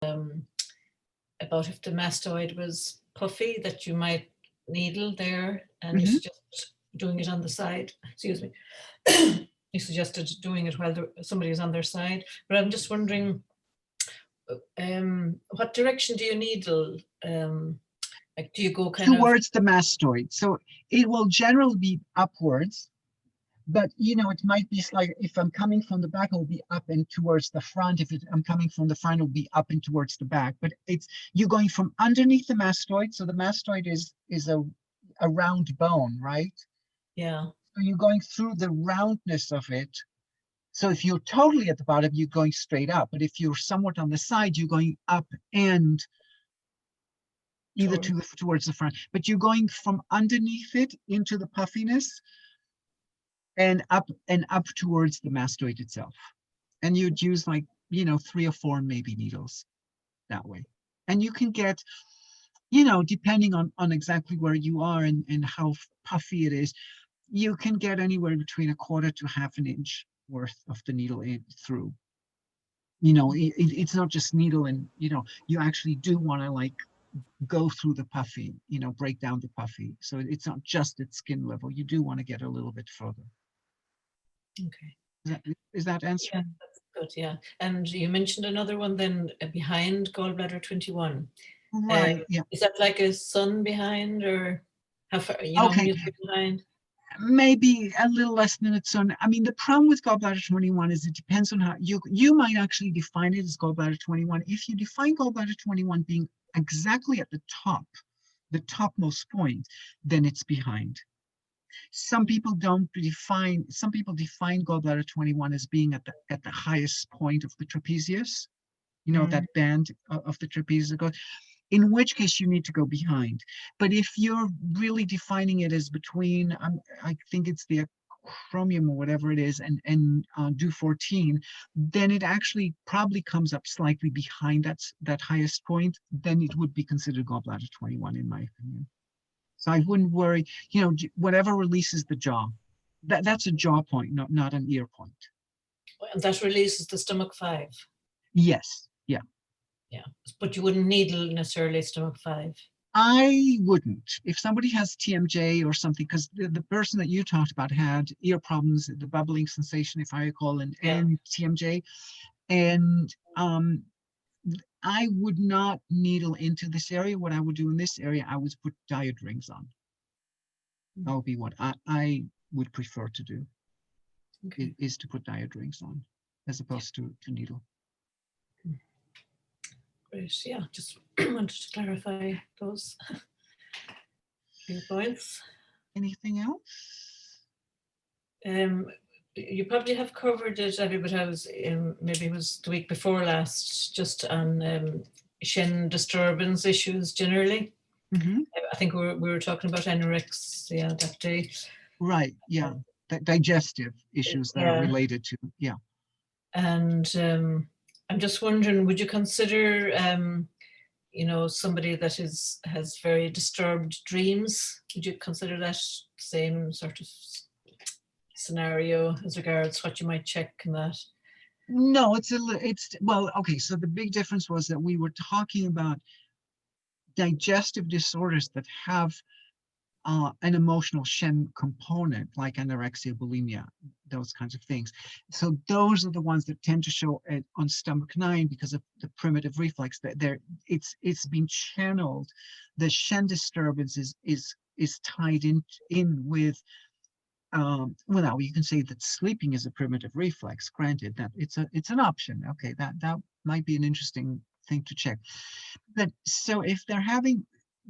about if the mastoid was puffy, that you might needle there, and you Mhm. suggest doing it on the side. Excuse me. You suggested doing it while somebody is on their side, but I'm just wondering, what direction do you needle? Like, do you go kind of? Towards the mastoid. So it will generally be upwards, but it might be like if I'm coming from the back, it'll be up and towards the front. If I'm coming from the front, it'll be up and towards the back. But it's you're going from underneath the mastoid. So the mastoid is a round bone, right? Yeah. So you're going through the roundness of it. So if you're totally at the bottom, you're going straight up. But if you're somewhat on the side, you're going up and either Sure. towards the front. But you're going from underneath it into the puffiness and up towards the mastoid itself. And you'd use like 3 or 4 maybe needles that way. And you can get, depending on exactly where you are and how puffy it is, you can get anywhere between 1/4 to 1/2 inch worth of the needle through. It's not just needle, and you actually do want to like go through the puffy, break down the puffy. So it's not just at skin level. You do want to get a little bit further. Okay. Is that Yeah, answering? that's good. Yeah. And you mentioned another one then, behind gallbladder 21. Um, Right. Yeah. is that like a sun behind, or how far, how Okay. many feet behind? Maybe a little less than its own. I mean, the problem with gallbladder 21 is it depends on how you might actually define it as gallbladder 21. If you define gallbladder 21 being exactly at the top, the topmost point, then it's behind. Some people define gallbladder 21 as being at the highest point of the trapezius, Mm. that band of the trapezius that goes, in which case you need to go behind. But if you're really defining it as between, I think it's the chromium or whatever it is, and do 14, then it actually probably comes up slightly behind that highest point. Then it would be considered gallbladder 21, in my opinion. So I wouldn't worry, whatever releases the jaw. That's a jaw point, not an ear point. And that releases the stomach 5. Yes, yeah. Yeah. But you wouldn't needle necessarily stomach 5. I wouldn't. If somebody has TMJ or something, because the person that you talked about had ear problems, the bubbling sensation, if I recall, Yeah. and TMJ, and I would not needle into this area. What I would do in this area, I would put diode rings on. That would be what I would prefer to do, Okay. is to put diode rings on, as Yeah. opposed to needle. Great. Yeah. Just wanted to clarify those few points. Anything else? Um, you probably have covered it, Abby, but I was maybe it was the week before last, just on Shen disturbance issues generally. Hmm. I think we were talking about anorexia that day. Right, yeah. Digestive issues that are Yeah, related to, yeah. and I'm just wondering, would you consider, somebody that has very disturbed dreams? Would you consider that same sort of scenario as regards what you might check and that? No, well, okay, so the big difference was that we were talking about digestive disorders that have an emotional Shen component, like anorexia, bulimia, those kinds of things. So those are the ones that tend to show on stomach 9 because of the primitive reflex. That it's been channeled. The Shen disturbance is tied in with. Well, now you can say that sleeping is a primitive reflex. Granted, that it's an option. Okay, that might be an interesting thing to check. But so if they're having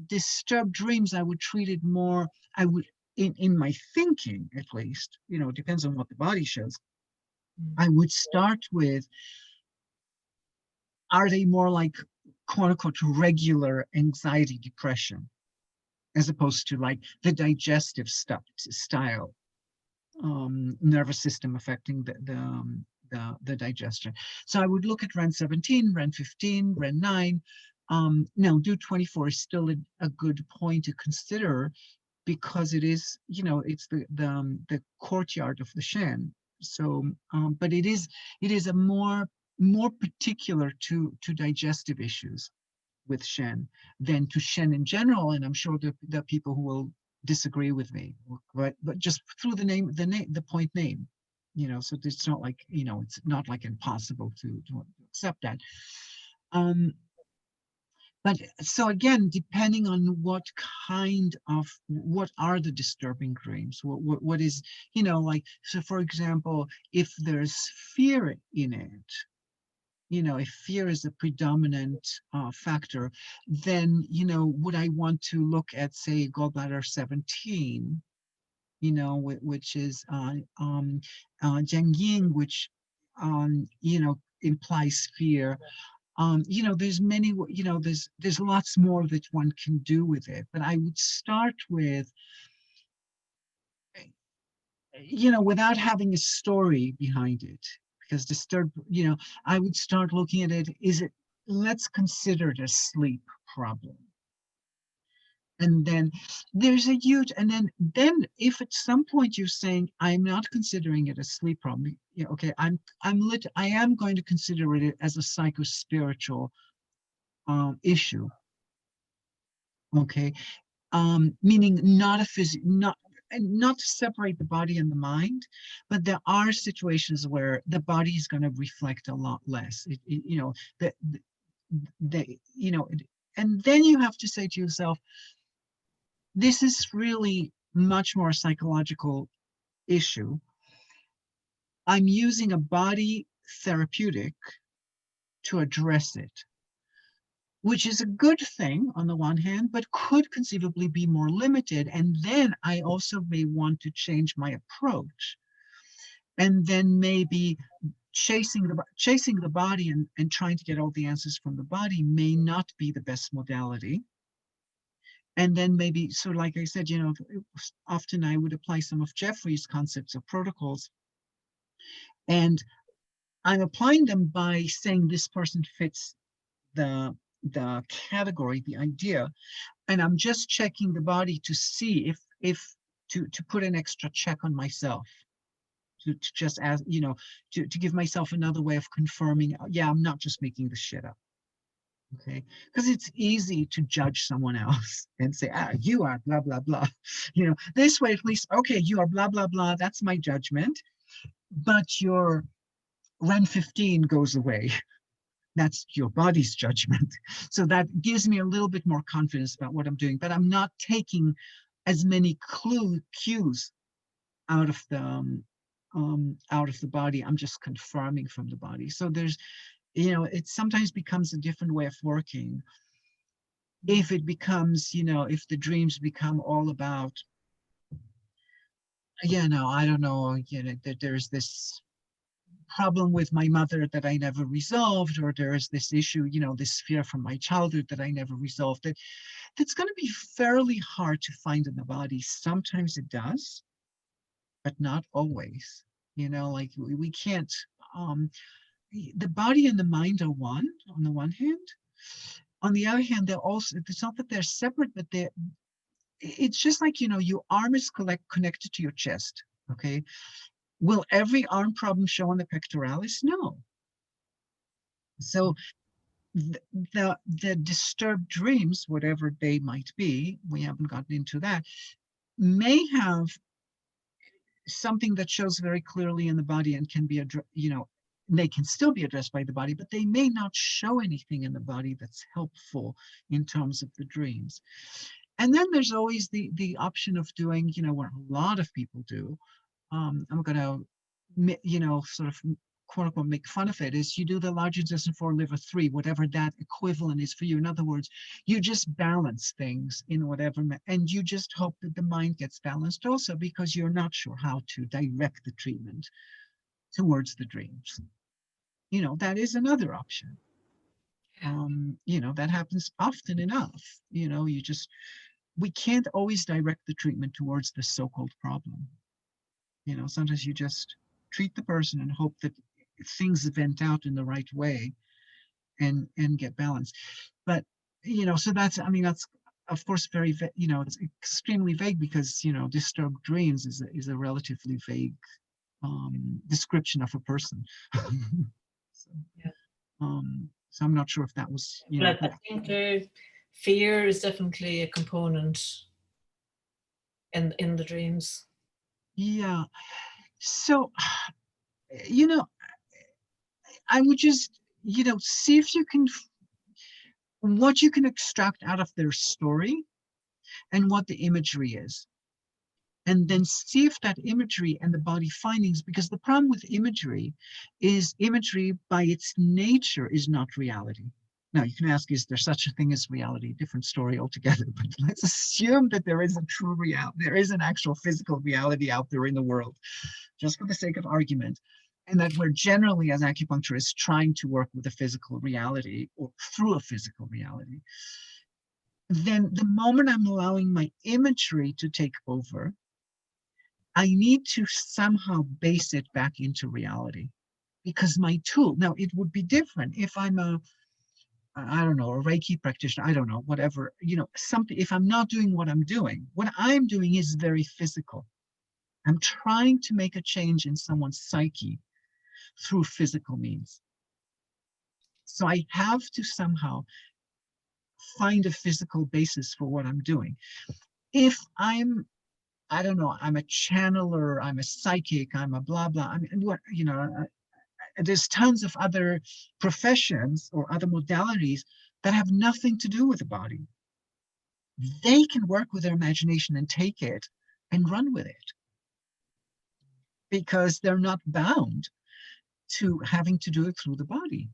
disturbed dreams, I would treat it more. I would, in my thinking, at least. It depends on what the body shows. I would start with: are they more like quote unquote regular anxiety, depression, as opposed to like the digestive stuff style? Nervous system affecting the digestion. So I would look at REN 17, REN 15, REN 9. Now, DO 24 is still a good point to consider because it is, it's the courtyard of the Shen. So, but it is a more more particular to digestive issues with Shen than to Shen in general. And I'm sure there are people who will disagree with me, but just through the point name, so it's not like, it's not like impossible to accept that. Um, but so again, depending on what are the disturbing dreams, what is, like, so for example, if there's fear in it, if fear is a predominant factor, then, would I want to look at, say, gallbladder 17, which is Jiangying, which, implies fear. There's many, there's lots more that one can do with it, but I would start with, without having a story behind it, because I would start looking at it, let's consider it a sleep problem. And then then if at some point you're saying, I'm not considering it a sleep problem, okay, I am going to consider it as a psychospiritual issue. Okay, meaning not a not to separate the body and the mind, but there are situations where the body is going to reflect a lot less. That the and then you have to say to yourself, this is really much more psychological issue. I'm using a body therapeutic to address it, which is a good thing on the one hand, but could conceivably be more limited. And then I also may want to change my approach. And then maybe chasing the body and trying to get all the answers from the body may not be the best modality. And then maybe, so like I said, often I would apply some of Jeffrey's concepts of protocols. And I'm applying them by saying this person fits the category, the idea, and I'm just checking the body to see if to put an extra check on myself, to just ask, to give myself another way of confirming, yeah, I'm not just making this shit up. Okay, because it's easy to judge someone else and say, you are blah blah blah. This way at least, okay, you are blah blah blah, that's my judgment, but your REN 15 goes away. That's your body's judgment. So that gives me a little bit more confidence about what I'm doing, but I'm not taking as many cues out of the body. I'm just confirming from the body. So there's, it sometimes becomes a different way of working. If it becomes, if the dreams become all about, I don't know, there's this problem with my mother that I never resolved, or there is this issue, this fear from my childhood that I never resolved, that's going to be fairly hard to find in the body. Sometimes it does, but not always. Like we can't, the body and the mind are one on the one hand. On the other hand, they're also, it's not that they're separate, but it's just like, your arm is connected to your chest, okay? Will every arm problem show on the pectoralis? No. So the disturbed dreams, whatever they might be, we haven't gotten into that, may have something that shows very clearly in the body and can be they can still be addressed by the body, but they may not show anything in the body that's helpful in terms of the dreams. And then there's always the option of doing, what a lot of people do. I'm going to, sort of quote unquote make fun of it, is you do the large intestine 4, liver 3, whatever that equivalent is for you. In other words, you just balance things in whatever, and you just hope that the mind gets balanced also, because you're not sure how to direct the treatment towards the dreams. That is another option. That happens often enough. We can't always direct the treatment towards the so-called problem. Sometimes you just treat the person and hope that things vent out in the right way and get balanced. But, so that's of course very, it's extremely vague, because, disturbed dreams is a relatively vague description of a person. So, Yeah. so I'm not sure if that was, But I but think fear is definitely a component in the dreams. yeah. So, you know, I would just, see if you can, what you can extract out of their story and what the imagery is. And then see if that imagery and the body findings, because the problem with imagery is imagery by its nature is not reality. Now you can ask, is there such a thing as reality? Different story altogether, but let's assume that there is a true reality, there is an actual physical reality out there in the world, just for the sake of argument. And that we're generally, as acupuncturists, trying to work with a physical reality or through a physical reality. Then the moment I'm allowing my imagery to take over, I need to somehow base it back into reality, because my tool, now it would be different if I'm I don't know, a Reiki practitioner, I don't know, whatever, something, if I'm not doing what I'm doing is very physical. I'm trying to make a change in someone's psyche through physical means. So I have to somehow find a physical basis for what I'm doing. If I don't know, I'm a channeler, I'm a psychic, I'm a blah, blah, I mean, what, there's tons of other professions or other modalities that have nothing to do with the body. They can work with their imagination and take it and run with it because they're not bound to having to do it through the body.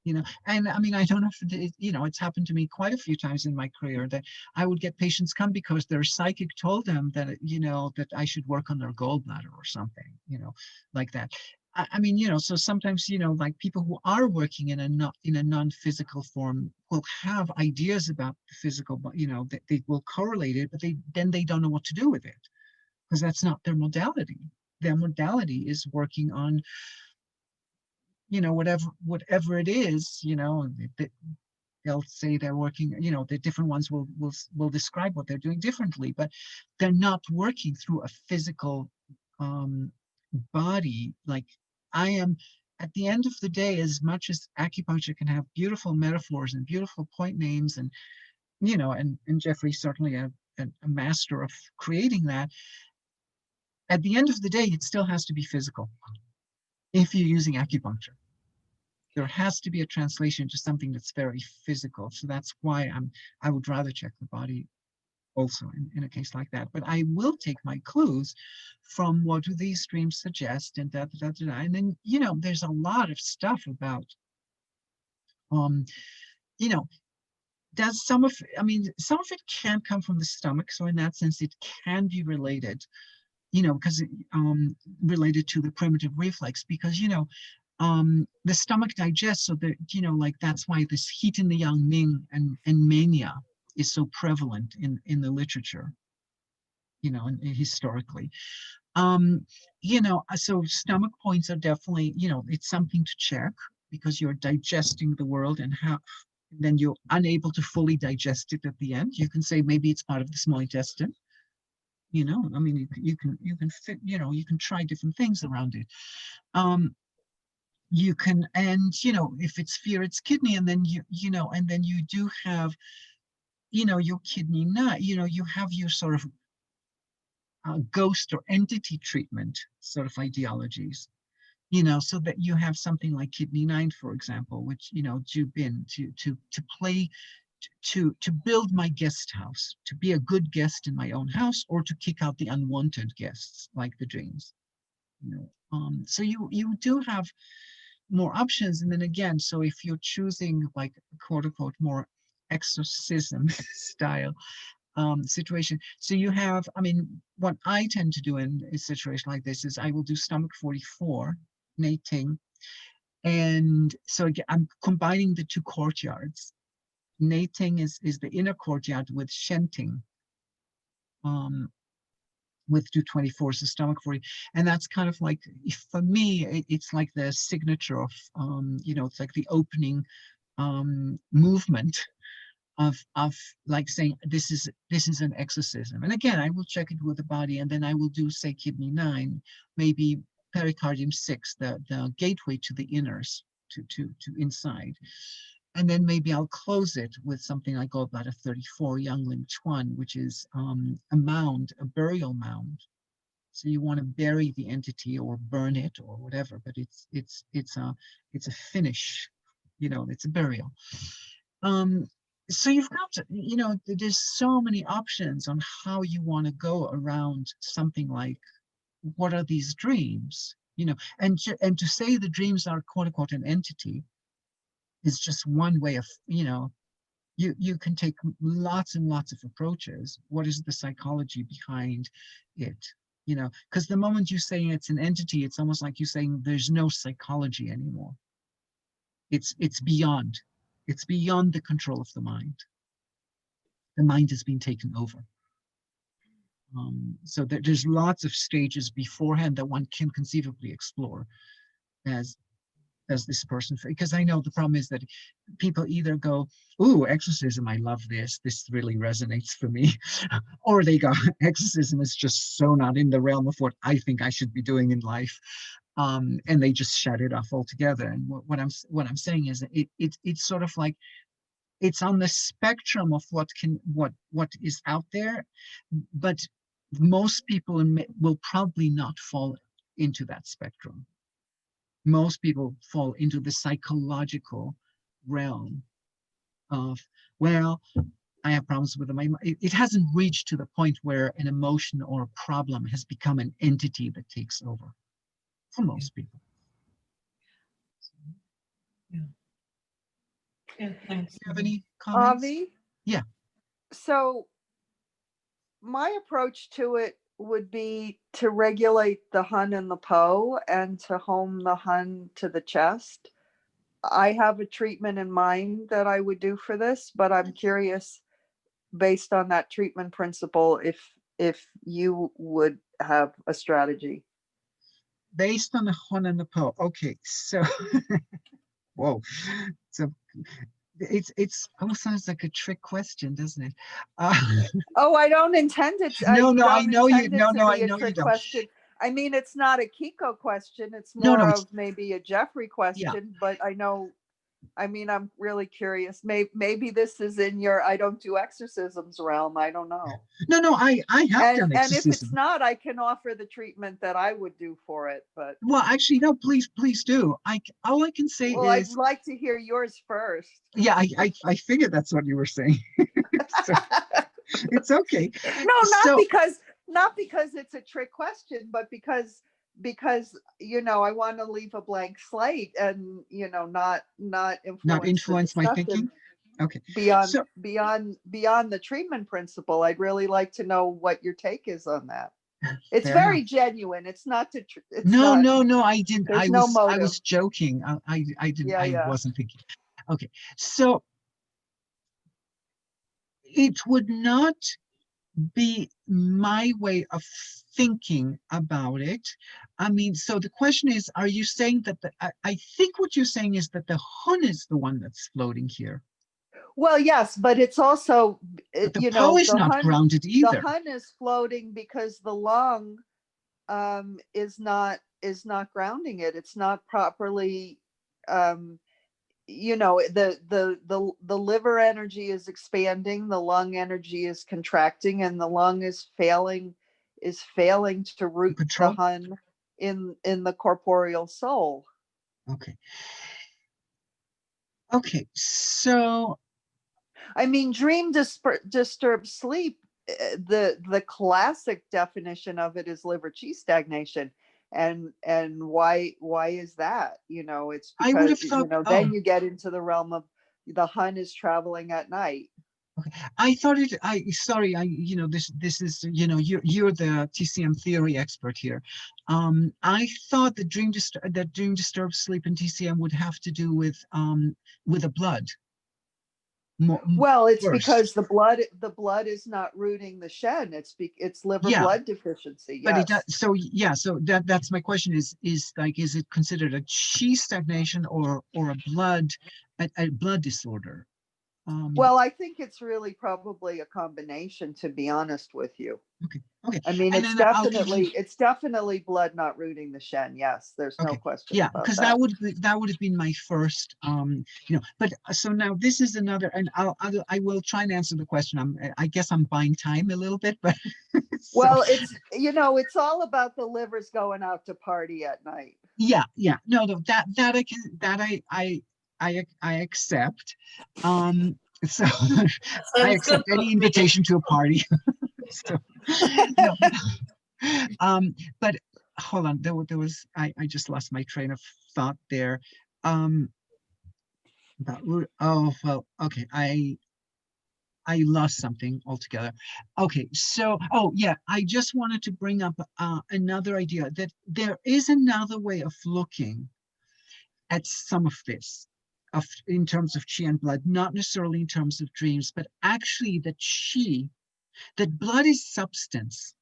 And I mean, I don't know if it's happened to me quite a few times in my career that I would get patients come because their psychic told them that that I should work on their gallbladder or something, like that. I mean, so sometimes, like people who are working in a not in a non-physical form will have ideas about the physical, but that they will correlate it, but they don't know what to do with it because that's not their modality. Their modality is working on whatever it is, they'll say they're working, the different ones will describe what they're doing differently, but they're not working through a physical body. Like I am, at the end of the day, as much as acupuncture can have beautiful metaphors and beautiful point names, and and Jeffrey's certainly a master of creating that, at the end of the day, it still has to be physical if you're using acupuncture. There has to be a translation to something that's very physical. So that's why I would rather check the body also in a case like that. But I will take my clues from what do these dreams suggest and da, da, da, da, da. And then, there's a lot of stuff about, um, you know, does some of it can come from the stomach. So in that sense, it can be related, because related to the primitive reflex, because, the stomach digests, so that, like that's why this heat in the yang ming and mania is so prevalent in the literature, and historically. So stomach points are definitely, it's something to check because you're digesting the world and then you're unable to fully digest it at the end. You can say maybe it's part of the small intestine. I mean, you can fit, you can try different things around it. You can, and if it's fear, it's kidney, and then and then you do have, your kidney nut, you have your sort of ghost or entity treatment sort of ideologies, so that you have something like kidney 9, for example, which, Jubin, to play, to build my guest house, to be a good guest in my own house, or to kick out the unwanted guests like the dreams. So you do have more options. And then again, so if you're choosing like quote unquote more exorcism style situation, so you have, I mean, what I tend to do in a situation like this is I will do stomach 44 nating, and so again, I'm combining the two courtyards. Nating is the inner courtyard with shenting, um, with 224, so stomach 40, and that's kind of like, for me, it's like the signature of, it's like the opening movement of like saying this is an exorcism. And again, I will check it with the body, and then I will do, say, kidney 9, maybe pericardium 6, the gateway to the inners, to inside. And then maybe I'll close it with something I go about a 34 Youngling Chuan, which is a mound, a burial mound. So you want to bury the entity or burn it or whatever, but it's a finish, it's a burial. So you've got to, there's so many options on how you want to go around something like, what are these dreams? And to say the dreams are quote unquote an entity is just one way of, you can take lots and lots of approaches. What is the psychology behind it? Because the moment you say it's an entity, it's almost like you're saying there's no psychology anymore. It's beyond the control of the mind. The mind has been taken over. So there's lots of stages beforehand that one can conceivably explore as this person, because I know the problem is that people either go, "Ooh, exorcism, I love this really resonates for me," or they go, "Exorcism is just so not in the realm of what I think I should be doing in life," and they just shut it off altogether. And what I'm saying is it's sort of like, it's on the spectrum of what is out there, but most people will probably not fall into that spectrum. Most people fall into the psychological realm of, well, I have problems with them. It hasn't reached to the point where an emotion or a problem has become an entity that takes over for most people. Yeah. Yeah, thanks. Do you have any comments? Avi? Yeah. So my approach to it would be to regulate the Hun and the Po and to home the Hun to the chest. I have a treatment in mind that I would do for this, but I'm curious, based on that treatment principle, if you would have a strategy. Based on the Hun and the Po. Okay, so whoa. So it's almost sounds like a trick question, doesn't it? Oh, I don't intend it. No, I know you. No, I know you don't. Question. I mean, it's not a Kiko question. It's No, more no, of maybe a Jeffrey question. But I know. I mean, I'm really curious. Maybe this is in your I don't do exorcisms realm. I don't know. No, I have done exorcism. And if it's not, I can offer the treatment that I would do for it. But well, actually, no. Please do. All I can say well, is, I'd like to hear yours first. Yeah, I figured that's what you were saying. So, it's okay. No, not because it's a trick question, but because I want to leave a blank slate and not influence my thinking. Okay. Beyond the treatment principle, I'd really like to know what your take is on that. It's Fair very enough. genuine. It's not to. No, I didn't. There's I was joking. I didn't. Yeah, I wasn't thinking. Okay, so it would not be my way of thinking about it. I mean, so the question is, are you saying that I think what you're saying is that the Hun is the one that's floating here. Well, yes, but it's also, but the Po is not grounded either. The Hun is floating because the lung is not grounding it. It's not properly the liver energy is expanding, the lung energy is contracting, and the lung is failing to root the Hun in the corporeal soul. Okay, so I mean, dream disturbed sleep, the classic definition of it is liver qi stagnation. And why is that? It's because then you get into the realm of the Hun is traveling at night. Okay. I thought this is, you're the TCM theory expert here. I thought that dream disturbed sleep in TCM would have to do with the blood. Well, it's first. Because the blood is not rooting the Shen. It's liver blood deficiency. Yes. But it does, so that's my question is it considered a qi stagnation or a blood disorder? Well, I think it's really probably a combination, to be honest with you. Okay, okay. I mean, And it's then I'll give you, definitely blood not rooting the Shen. Yes, there's no okay, question yeah, about because that. that would have been my first, but so now this is another, and I will try and answer the question. I guess I'm buying time a little bit, but so Well, it's all about the livers going out to party at night. yeah, no, that I can, that I accept. So I Sounds good accept to any me. invitation to a party. So, no, but hold on, there was I just lost my train of thought there. Um, oh well, okay, I lost something altogether. Okay, so oh yeah, I just wanted to bring up another idea that there is another way of looking at some of this, in terms of chi and blood, not necessarily in terms of dreams, but actually that chi, that blood is substance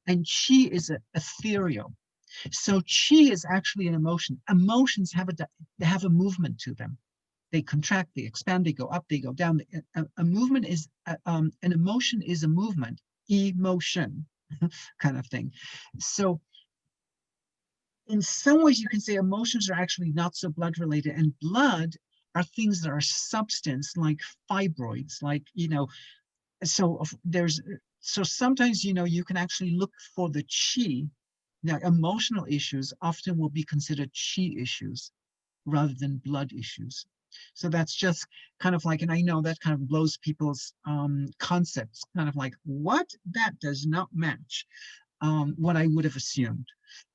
and chi is ethereal. So chi is actually an emotion. Emotions have a movement to them. They contract, they expand, they go up, they go down. A movement is an emotion is a movement, emotion kind of thing. So in some ways you can say emotions are actually not so blood related, and blood are things that are substance, like fibroids, like so there's so sometimes you can actually look for the chi. Now emotional issues often will be considered chi issues rather than blood issues. So that's just kind of like, and I know that kind of blows people's concepts, kind of like, what? That does not match what I would have assumed.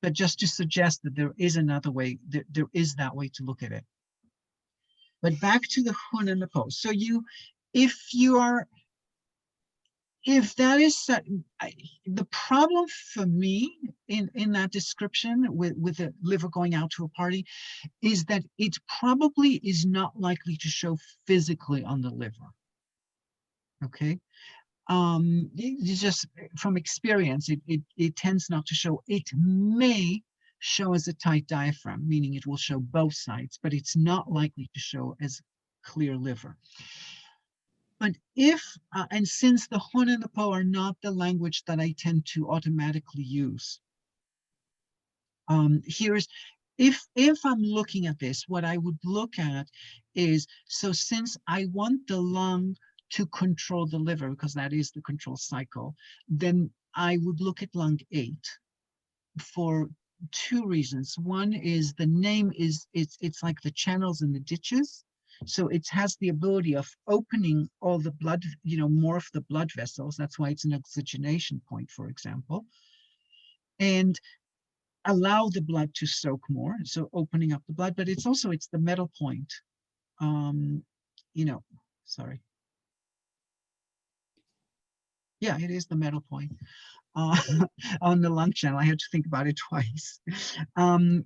But just to suggest that there is another way, there is that way to look at it. But back to the hun and the po. So if you are, if that is the problem for me in that description with the liver going out to a party, is that it probably is not likely to show physically on the liver. Okay. It's just from experience, it tends not to show. It may show as a tight diaphragm, meaning it will show both sides, but it's not likely to show as clear liver. But if, and since the hun and the po are not the language that I tend to automatically use, here's, if I'm looking at this, what I would look at is, so since I want the lung to control the liver, because that is the control cycle, then I would look at lung 8 for two reasons. One is the name is, it's like the channels and the ditches. So it has the ability of opening all the blood, more of the blood vessels. That's why it's an oxygenation point, for example. And allow the blood to soak more, so opening up the blood, but it's also, it's the metal point. Sorry. Yeah, it is the metal point on the lung channel. I had to think about it twice. Well,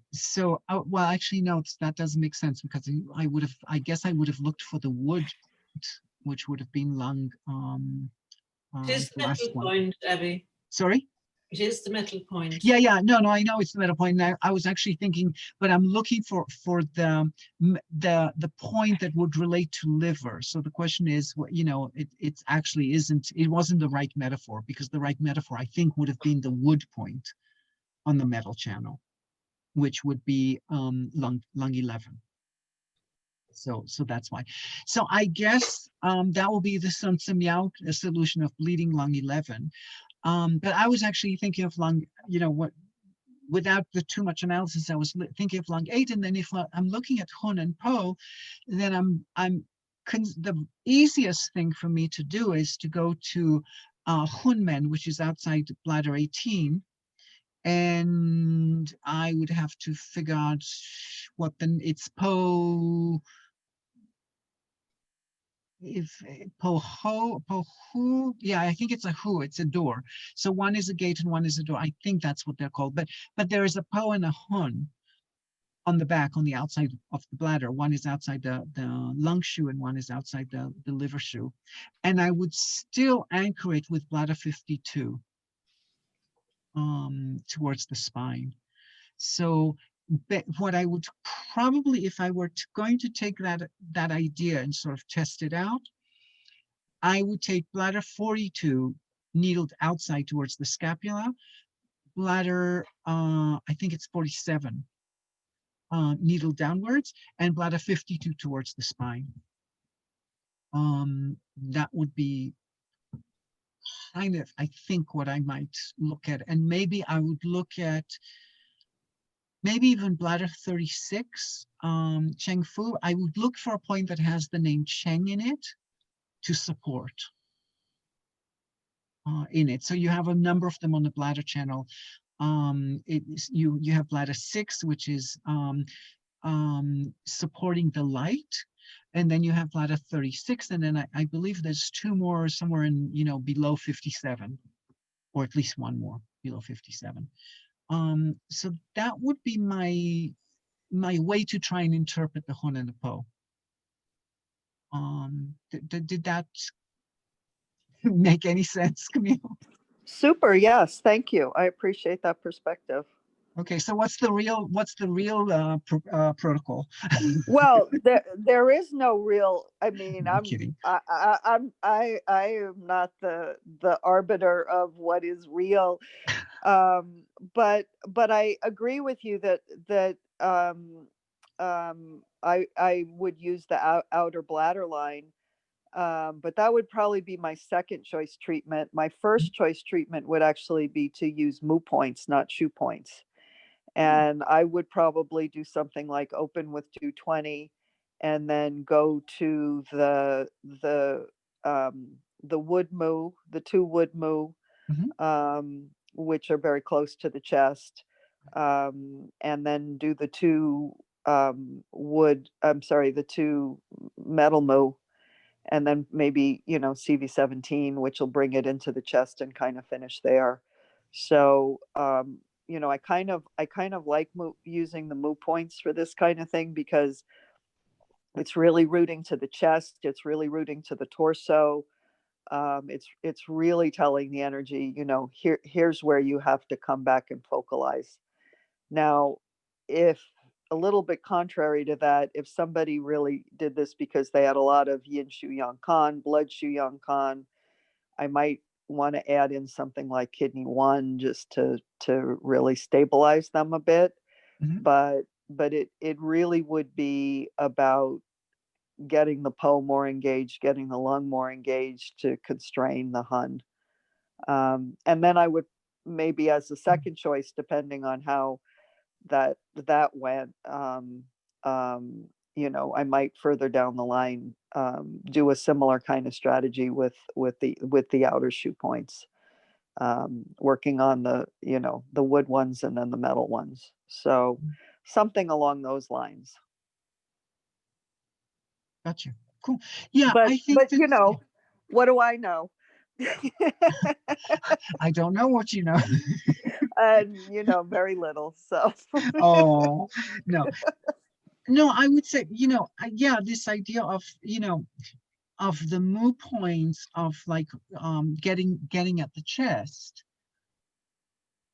actually, no, that doesn't make sense, because I guess I would have looked for the wood, which would have been lung, It is the the last metal one. point, Abby. Sorry? It is the metal point. Yeah, no, I know it's the metal point. And I was actually thinking, but I'm looking for the point that would relate to liver. So the question is, it actually isn't. It wasn't the right metaphor, because the right metaphor, I think, would have been the wood point on the metal channel, which would be lung 11. So that's why. So I guess that will be the Sun Simyao solution of bleeding lung 11. But I was actually thinking of lung, without the too much analysis, I was thinking of lung 8. And then if I'm looking at hun and po, then the easiest thing for me to do is to go to hunmen, which is outside bladder 18. And I would have to figure out what it's po, if yeah, I think it's a hu, it's a door. So one is a gate and one is a door. I think that's what they're called. But there is a po and a hun on the back, on the outside of the bladder. One is outside the lung shoe and one is outside the liver shoe. And I would still anchor it with bladder 52 towards the spine. So But what I would probably, if I were going to take that idea and sort of test it out, I would take bladder 42 needled outside towards the scapula, bladder, I think it's 47, needle downwards, and bladder 52 towards the spine. That would be kind of, I think, what I might look at. And maybe I would look at maybe even bladder 36, Cheng Fu. I would look for a point that has the name Cheng in it to support in it. So you have a number of them on the bladder channel. You have bladder 6, which is supporting the light. And then you have bladder 36. And then I believe there's 2 more somewhere in, below 57, or at least 1 more below 57. So that would be my way to try and interpret the Hun and the Po. Did that make any sense, Camille? Super. Yes. Thank you. I appreciate that perspective. Okay, so what's the real protocol? Well, there is no real. I mean, I'm kidding. I am not the arbiter of what is real. But I agree with you that I would use the outer bladder line. But that would probably be my second choice treatment. My first choice treatment would actually be to use mu points, not shoe points. And I would probably do something like open with 220 and then go to the wood mu, the 2 wood mu, which are very close to the chest, and then do the 2 the 2 metal mu, and then maybe, CV17, which will bring it into the chest and kind of finish there. So, I kind of like using the mu points for this kind of thing, because it's really rooting to the chest. It's really rooting to the torso. It's really telling the energy, here's where you have to come back and focalize. Now, if a little bit contrary to that, if somebody really did this because they had a lot of yin shu yang kan, blood shu yang kan, I might want to add in something like kidney 1 just to really stabilize them a bit. But it really would be about getting the Po more engaged, getting the lung more engaged to constrain the Hun. And then I would maybe, as a second choice, depending on how that went, I might further down the line do a similar kind of strategy with the outer shoe points, working on the wood ones and then the metal ones. So something along those lines. Gotcha. Cool. Yeah, But I think that, what do I know? I don't know what you know. And very little. So Oh, no. No, I would say, yeah, this idea of, of the mu points of like getting at the chest,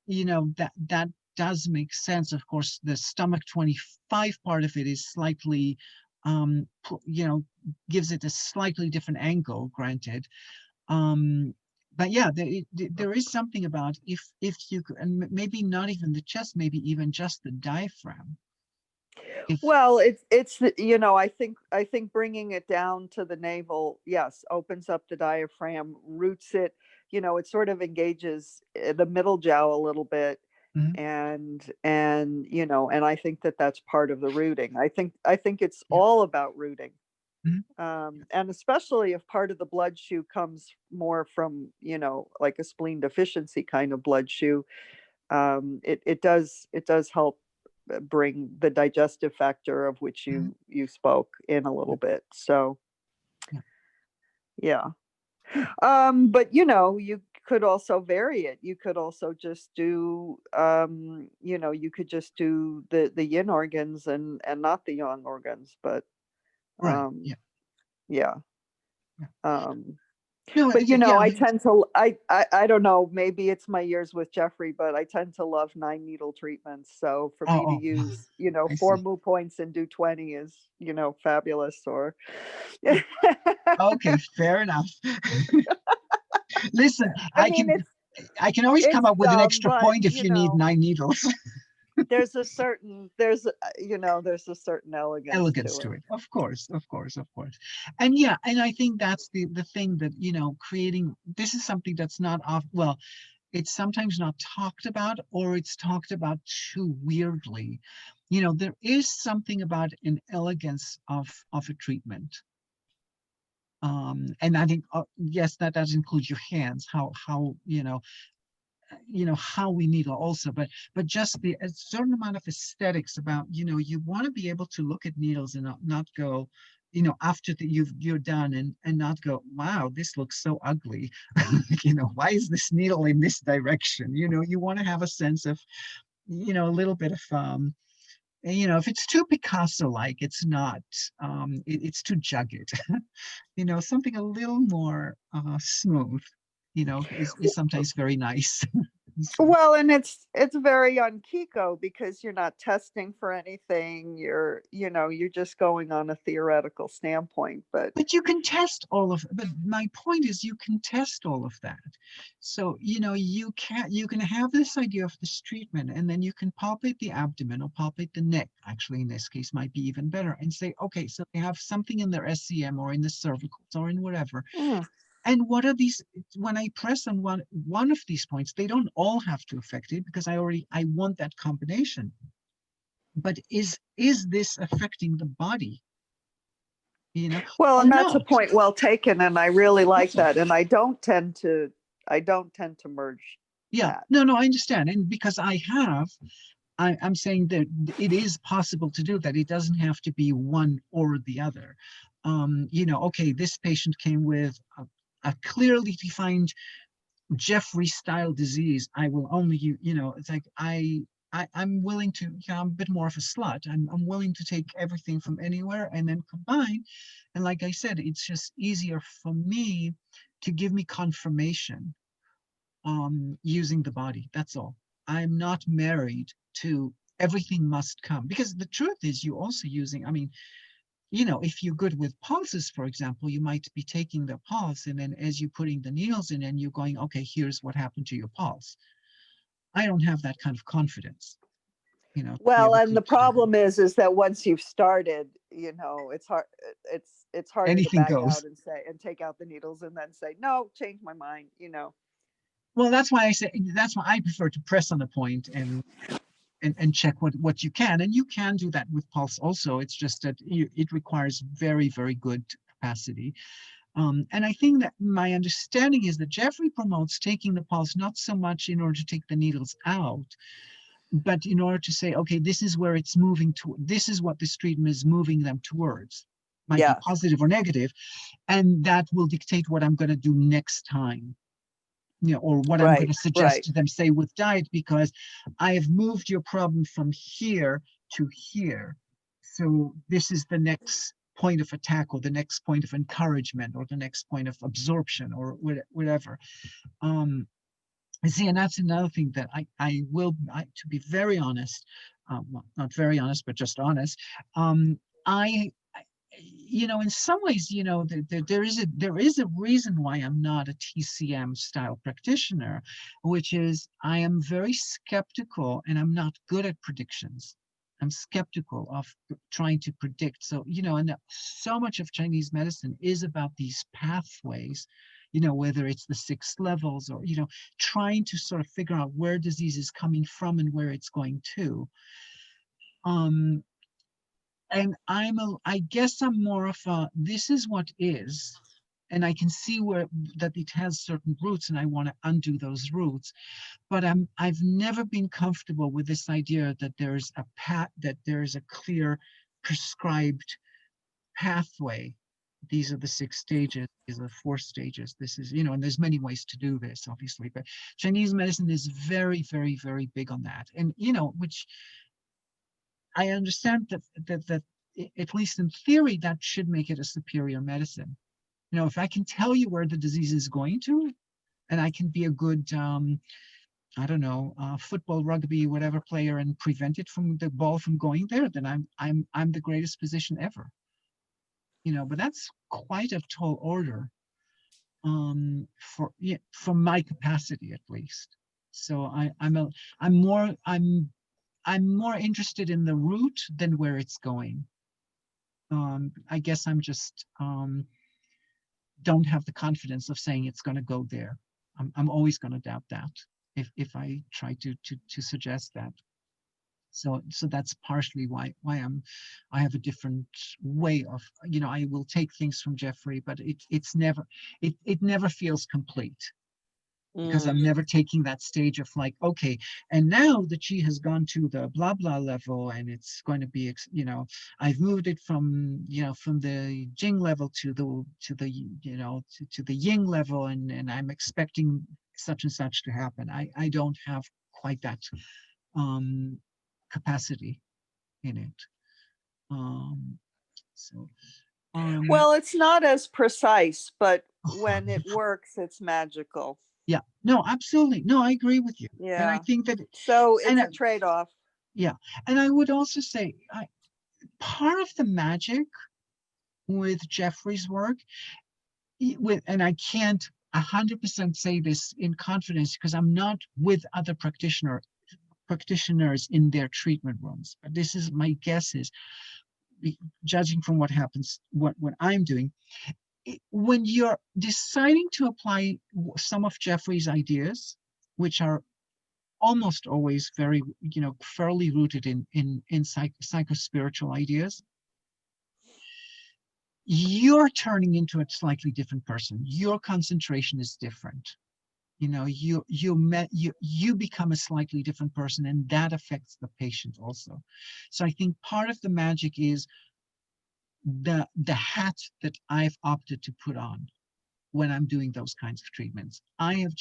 that does make sense. Of course, the stomach 25 part of it is slightly, gives it a slightly different angle, granted. But yeah, there is something about if you could, and maybe not even the chest, maybe even just the diaphragm. Well, it's I think bringing it down to the navel, yes, opens up the diaphragm, roots it. It sort of engages the middle jowl a little bit, and I think that that's part of the rooting. I think it's all about rooting. And especially if part of the blood shoe comes more from, like a spleen deficiency kind of blood shoe, it does help bring the digestive factor of which you spoke in a little bit. So yeah. But you could also vary it. You could also just do you could just do the yin organs and not the yang organs. But right. yeah. No, But you know, yeah, I tend to I don't know, maybe it's my years with Jeffrey, but I tend to love 9 needle treatments. So for me to oh, oh, use, you know, I four see. moo points and do 20 is, you know, fabulous. Or Okay, fair enough. Listen, I mean, I can always come it's up with an dumb, extra but point if you you need know, 9 needles. you know, there's a certain elegance Elegance to to it. it, of course, of course, of course. And yeah, and I think that's the thing that, creating, this is something that's not off, well, it's sometimes not talked about, or it's talked about too weirdly. There is something about an elegance of a treatment. And I think, yes, that does include your hands, how how we needle also, but just a certain amount of aesthetics about, you want to be able to look at needles and not go, after you're done, and not go, wow, this looks so ugly. Why is this needle in this direction? You want to have a sense of, a little bit of if it's too Picasso-like, it's not, it's too jagged. Something a little more smooth, is sometimes very nice. So, Well, and it's very on Kiko because you're not testing for anything. You know, you're just going on a theoretical standpoint. But but you can test all of, but my point is you can test all of that. So, you can have this idea of this treatment, and then you can palpate the abdomen or palpate the neck, actually in this case might be even better, and say, okay, so they have something in their SCM or in the cervicals or in whatever. mm, And what are these? When I press on one of these points, they don't all have to affect it, because I want that combination. But is this affecting the body? well, Or and that's a not? point well taken, and I really like That's all. that. And I don't tend to merge Yeah, that. no, I understand. And because I'm saying that it is possible to do that. It doesn't have to be one or the other. Okay, this patient came with a clearly defined Jeffrey style disease. I will only, it's like I'm willing to, I'm a bit more of a slut. I'm willing to take everything from anywhere and then combine. And like I said, it's just easier for me to give me confirmation using the body. That's all. I'm not married to everything must come, because the truth is you also using, I mean, if you're good with pulses, for example, you might be taking the pulse, and then as you're putting the needles in and you're going, okay, here's what happened to your pulse. I don't have that kind of confidence, to be Well, able and the to do that. problem is that once you've started, you know, it's hard. It's harder to Anything back out goes. and say and take out the needles and then say no, change my mind. You know. Well, that's why I prefer to press on a point and check what you can. And you can do that with pulse also. It's just that it requires very, very good capacity. And I think that my understanding is that Jeffrey promotes taking the pulse not so much in order to take the needles out, but in order to say, okay, this is where it's moving to, this is what this treatment is moving them towards. Might be Yes. positive or negative, and that will dictate what I'm going to do next time. Or what I'm going Right. to suggest Right. to them, say with diet, because I have moved your problem from here to here. So this is the next point of attack, or the next point of encouragement, or the next point of absorption, or whatever. See, and that's another thing that to be very honest, well, not very honest, but just honest. I in some ways, there is a reason why I'm not a TCM style practitioner, which is I am very skeptical, and I'm not good at predictions. I'm skeptical of trying to predict. So, and so much of Chinese medicine is about these pathways, whether it's the 6 levels, or, trying to sort of figure out where disease is coming from and where it's going to. And I guess I'm more of a, this is what is, and I can see that it has certain roots, and I want to undo those roots. But I've never been comfortable with this idea that there's a clear prescribed pathway. These are the 6 stages, these are 4 stages. This is, and there's many ways to do this, obviously, but Chinese medicine is very, very, very big on that. And, which I understand that at least in theory, that should make it a superior medicine. You know, if I can tell you where the disease is going to, and I can be a good, I don't know, football, rugby, whatever player, and prevent it from the ball from going there, then I'm the greatest physician ever. You know, but that's quite a tall order, for, yeah, from my capacity at least. So I'm more interested in the route than where it's going. I guess I'm just don't have the confidence of saying it's going to go there. I'm always going to doubt that if I try to suggest that. So that's partially why I have a different way of, you know, I will take things from Jeffrey, but it never feels complete, because I'm never taking that stage of like, okay, and now the chi has gone to the blah blah level, and it's going to be, you know, I've moved it from, you know, from the Jing level to the you know, to the Ying level, and I'm expecting such and such to happen. I don't have quite that capacity in it. So Well, it's not as precise, but oh, when it works, it's magical. yeah, no, absolutely, no, I agree with you, and I Yeah. think that, So and it's a trade-off. yeah, and I would also say, part of the magic with Jeffrey's work, and I can't 100% say this in confidence because I'm not with other practitioners in their treatment rooms. But this is my guess is, judging from what happens, what I'm doing, when you're deciding to apply some of Jeffrey's ideas, which are almost always very, you know, fairly rooted in psycho-spiritual ideas, you're turning into a slightly different person. Your concentration is different. You know, you become a slightly different person, and that affects the patient also. So I think part of the magic is the hat that I've opted to put on when I'm doing those kinds of treatments. I have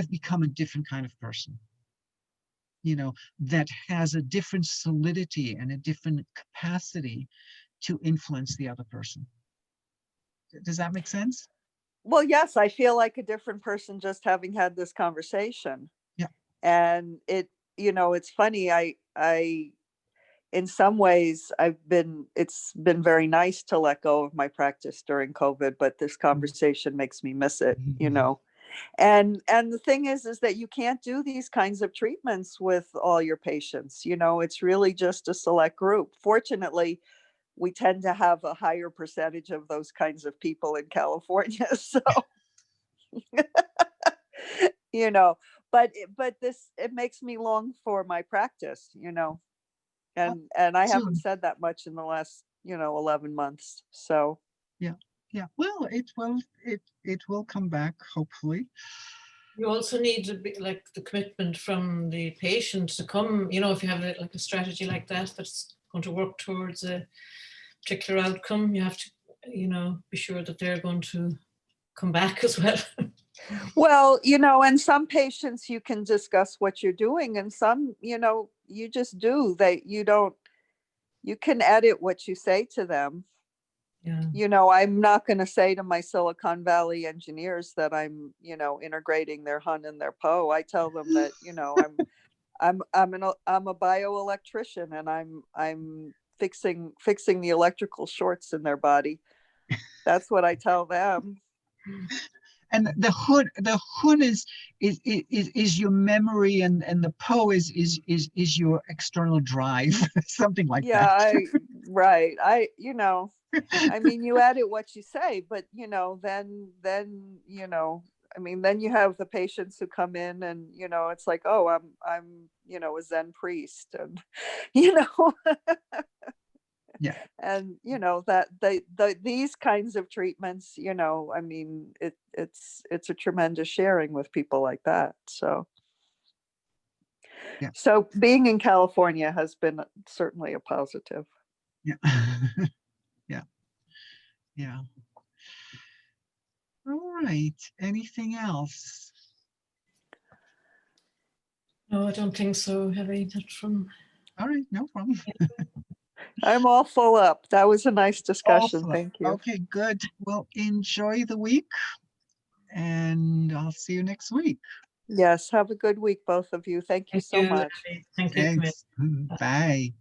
become a different kind of person, you know, that has a different solidity and a different capacity to influence the other person. Does that make sense? Well, yes, I feel like a different person just having had this conversation. Yeah. And it, you know, it's funny. In some ways, it's been very nice to let go of my practice during COVID, but this conversation makes me miss it, you know. And the thing is that you can't do these kinds of treatments with all your patients. You know, it's really just a select group. Fortunately, we tend to have a higher percentage of those kinds of people in California. So, you know, but it makes me long for my practice, you know, and I haven't Soon. said that much in the last, you know, 11 months. So, Yeah. Yeah. Well, it will come back, hopefully. You also need to be like the commitment from the patient to come, you know, if you have like a strategy like that that's going to work towards a particular outcome, you have to, you know, be sure that they're going to come back as well. well, you know, and some patients you can discuss what you're doing, and some, you know, you just do that. You can edit what you say to them. Yeah. You know, I'm not going to say to my Silicon Valley engineers that I'm, you know, integrating their Hun and their Po. I tell them that, you know, I'm a bioelectrician, and I'm fixing the electrical shorts in their body. That's what I tell them. And the hood is your memory, and the Po is your external drive, something like Yeah, that. right. You know, I mean, you edit what you say, but you know, then you know, I mean, then you have the patients who come in, and you know, it's like, oh, I'm you know, a Zen priest, and you know, Yeah. and you know that these kinds of treatments, you know, I mean, it's a tremendous sharing with people like that. So Yeah. so being in California has been certainly a positive. Yeah. Yeah. Yeah. All right. Anything else? No, I don't think so, Heavy. Not from. All right. No problem. I'm all full up. That was a nice discussion. Awesome. Thank you. Okay, good. Well, enjoy the week and I'll see you next week. Yes, have a good week, both of you. Thank you Thank so you, much. Andy. Thank you, Camille. Thanks. Bye.